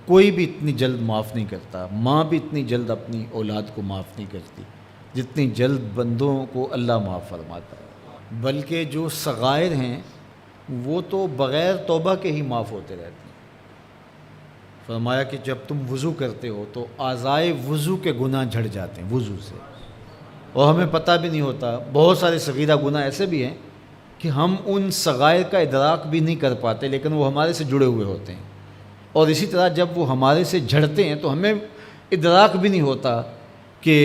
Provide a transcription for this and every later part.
کوئی بھی اتنی جلد معاف نہیں کرتا، ماں بھی اتنی جلد اپنی اولاد کو معاف نہیں کرتی جتنی جلد بندوں کو اللہ معاف فرماتا ہے۔ بلکہ جو صغائر ہیں وہ تو بغیر توبہ کے ہی معاف ہوتے رہتے ہیں۔ فرمایا کہ جب تم وضو کرتے ہو تو اعضائے وضو کے گناہ جھڑ جاتے ہیں وضو سے، اور ہمیں پتہ بھی نہیں ہوتا۔ بہت سارے صغیرہ گناہ ایسے بھی ہیں کہ ہم ان صغائر کا ادراک بھی نہیں کر پاتے، لیکن وہ ہمارے سے جڑے ہوئے ہوتے ہیں، اور اسی طرح جب وہ ہمارے سے جھڑتے ہیں تو ہمیں ادراک بھی نہیں ہوتا کہ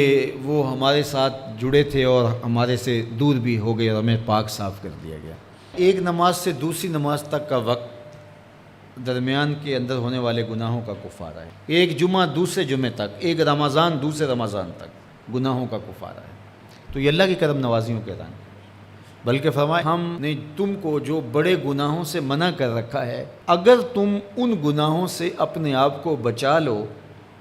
وہ ہمارے ساتھ جڑے تھے اور ہمارے سے دور بھی ہو گئے اور ہمیں پاک صاف کر دیا گیا۔ ایک نماز سے دوسری نماز تک کا وقت درمیان کے اندر ہونے والے گناہوں کا کفارہ ہے۔ ایک جمعہ دوسرے جمعے تک، ایک رمضان دوسرے رمضان تک گناہوں کا کفارہ ہے۔ تو یہ اللہ کی کرم نوازیوں کے رنگ ہے۔ بلکہ فرمایا ہم نے تم کو جو بڑے گناہوں سے منع کر رکھا ہے، اگر تم ان گناہوں سے اپنے آپ کو بچا لو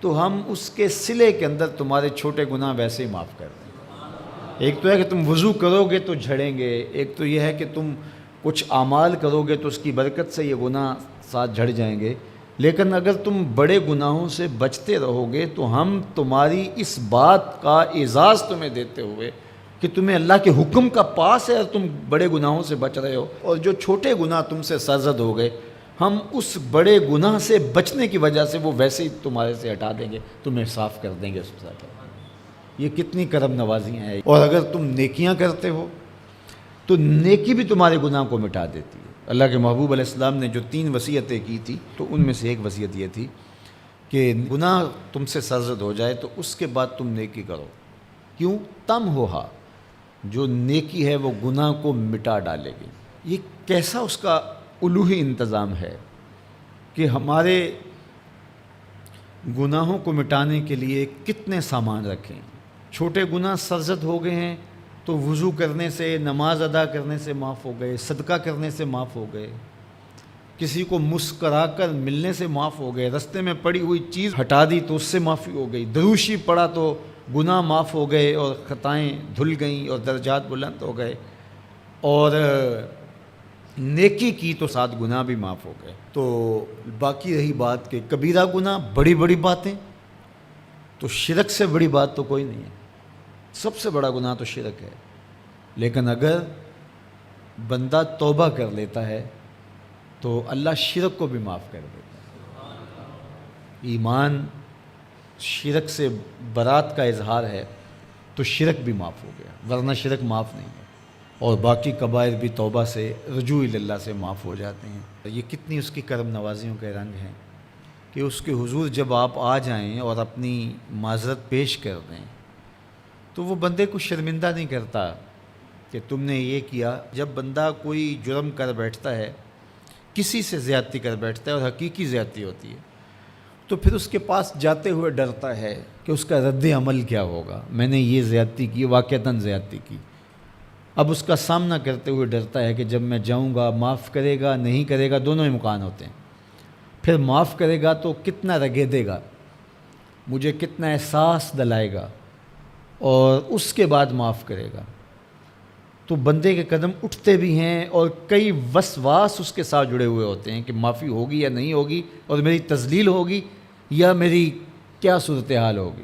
تو ہم اس کے صلے کے اندر تمہارے چھوٹے گناہ ویسے ہی معاف کر دیں۔ ایک تو ہے کہ تم وضو کرو گے تو جھڑیں گے، ایک تو یہ ہے کہ تم کچھ اعمال کرو گے تو اس کی برکت سے یہ گناہ ساتھ جھڑ جائیں گے، لیکن اگر تم بڑے گناہوں سے بچتے رہو گے تو ہم تمہاری اس بات کا اعزاز تمہیں دیتے ہوئے کہ تمہیں اللہ کے حکم کا پاس ہے اور تم بڑے گناہوں سے بچ رہے ہو، اور جو چھوٹے گناہ تم سے سرزد ہو گئے ہم اس بڑے گناہ سے بچنے کی وجہ سے وہ ویسے ہی تمہارے سے ہٹا دیں گے، تمہیں صاف کر دیں گے اس طرح۔ یہ کتنی کرم نوازیاں ہیں۔ اور اگر تم نیکیاں کرتے ہو تو نیکی بھی تمہارے گناہ کو مٹا دیتی ہے۔ اللہ کے محبوب علیہ السلام نے جو 3 وصیتیں کی تھی تو ان میں سے ایک وصیت یہ تھی کہ گناہ تم سے سرزد ہو جائے تو اس کے بعد تم نیکی کرو۔ کیوں؟ تم ہوہا، جو نیکی ہے وہ گناہ کو مٹا ڈالے گی۔ یہ کیسا اس کا الوہی انتظام ہے کہ ہمارے گناہوں کو مٹانے کے لیے کتنے سامان رکھیں۔ چھوٹے گناہ سرزد ہو گئے ہیں تو وضو کرنے سے، نماز ادا کرنے سے معاف ہو گئے، صدقہ کرنے سے معاف ہو گئے، کسی کو مسکرا کر ملنے سے معاف ہو گئے، رستے میں پڑی ہوئی چیز ہٹا دی تو اس سے معافی ہو گئی، دروشی پڑا تو گناہ معاف ہو گئے اور خطائیں دھل گئیں اور درجات بلند ہو گئے، اور نیکی کی تو ساتھ گناہ بھی معاف ہو گئے۔ تو باقی رہی بات کہ کبیرہ گناہ، بڑی بڑی باتیں، تو شرک سے بڑی بات تو کوئی نہیں ہے، سب سے بڑا گناہ تو شرک ہے، لیکن اگر بندہ توبہ کر لیتا ہے تو اللہ شرک کو بھی معاف کر دیتا ہے۔ ایمان شرک سے برات کا اظہار ہے تو شرک بھی معاف ہو گیا، ورنہ شرک معاف نہیں ہے، اور باقی کبائر بھی توبہ سے، رجوع اللہ سے معاف ہو جاتے ہیں۔ یہ کتنی اس کی کرم نوازیوں کے رنگ ہیں کہ اس کے حضور جب آپ آ جائیں اور اپنی معذرت پیش کر دیں تو وہ بندے کو شرمندہ نہیں کرتا کہ تم نے یہ کیا۔ جب بندہ کوئی جرم کر بیٹھتا ہے، کسی سے زیادتی کر بیٹھتا ہے اور حقیقی زیادتی ہوتی ہے، تو پھر اس کے پاس جاتے ہوئے ڈرتا ہے کہ اس کا رد عمل کیا ہوگا، میں نے یہ زیادتی کی، واقعتاً زیادتی کی، اب اس کا سامنا کرتے ہوئے ڈرتا ہے کہ جب میں جاؤں گا معاف کرے گا نہیں کرے گا، دونوں امکان ہوتے ہیں۔ پھر معاف کرے گا تو کتنا رگیدے گا، مجھے کتنا احساس دلائے گا، اور اس کے بعد معاف کرے گا، تو بندے کے قدم اٹھتے بھی ہیں اور کئی وسواس اس کے ساتھ جڑے ہوئے ہوتے ہیں کہ معافی ہوگی یا نہیں ہوگی، اور میری تذلیل ہوگی یا میری کیا صورتحال ہوگی،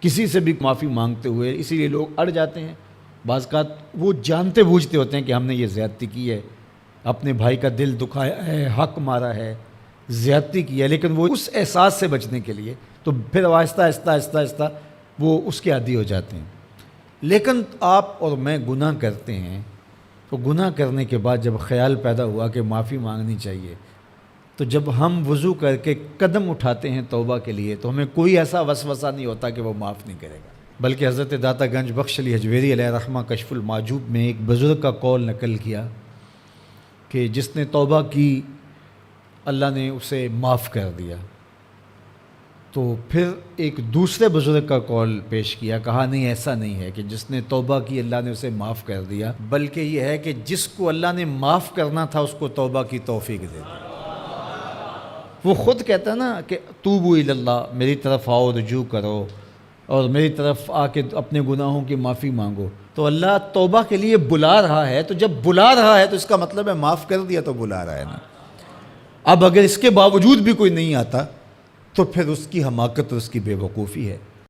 کسی سے بھی معافی مانگتے ہوئے۔ اسی لیے لوگ اڑ جاتے ہیں، بعض اوقات وہ جانتے بوجھتے ہوتے ہیں کہ ہم نے یہ زیادتی کی ہے، اپنے بھائی کا دل دکھایا ہے، حق مارا ہے، زیادتی کی ہے، لیکن وہ اس احساس سے بچنے کے لیے تو پھر آہستہ آہستہ آہستہ آہستہ وہ اس کے عادی ہو جاتے ہیں۔ لیکن آپ اور میں گناہ کرتے ہیں تو گناہ کرنے کے بعد جب خیال پیدا ہوا کہ معافی مانگنی چاہیے، تو جب ہم وضو کر کے قدم اٹھاتے ہیں توبہ کے لیے تو ہمیں کوئی ایسا وسوسہ نہیں ہوتا کہ وہ معاف نہیں کرے گا۔ بلکہ حضرت داتا گنج بخش علی حجویری علیہ رحمہ کشف المعجوب میں ایک بزرگ کا قول نقل کیا کہ جس نے توبہ کی اللہ نے اسے معاف کر دیا۔ تو پھر ایک دوسرے بزرگ کا قول پیش کیا، کہا نہیں ایسا نہیں ہے کہ جس نے توبہ کی اللہ نے اسے معاف کر دیا، بلکہ یہ ہے کہ جس کو اللہ نے معاف کرنا تھا اس کو توبہ کی توفیق دے دی۔ وہ خود کہتا ہے نا کہ توبو الی اللہ، میری طرف آؤ، رجوع کرو اور میری طرف آ کے اپنے گناہوں کی معافی مانگو، تو اللہ توبہ کے لیے بلا رہا ہے، تو جب بلا رہا ہے تو اس کا مطلب ہے معاف کر دیا تو بلا رہا ہے نا۔ اب اگر اس کے باوجود بھی کوئی نہیں آتا تو پھر اس کی حماقت اور اس کی بے وقوفی ہے۔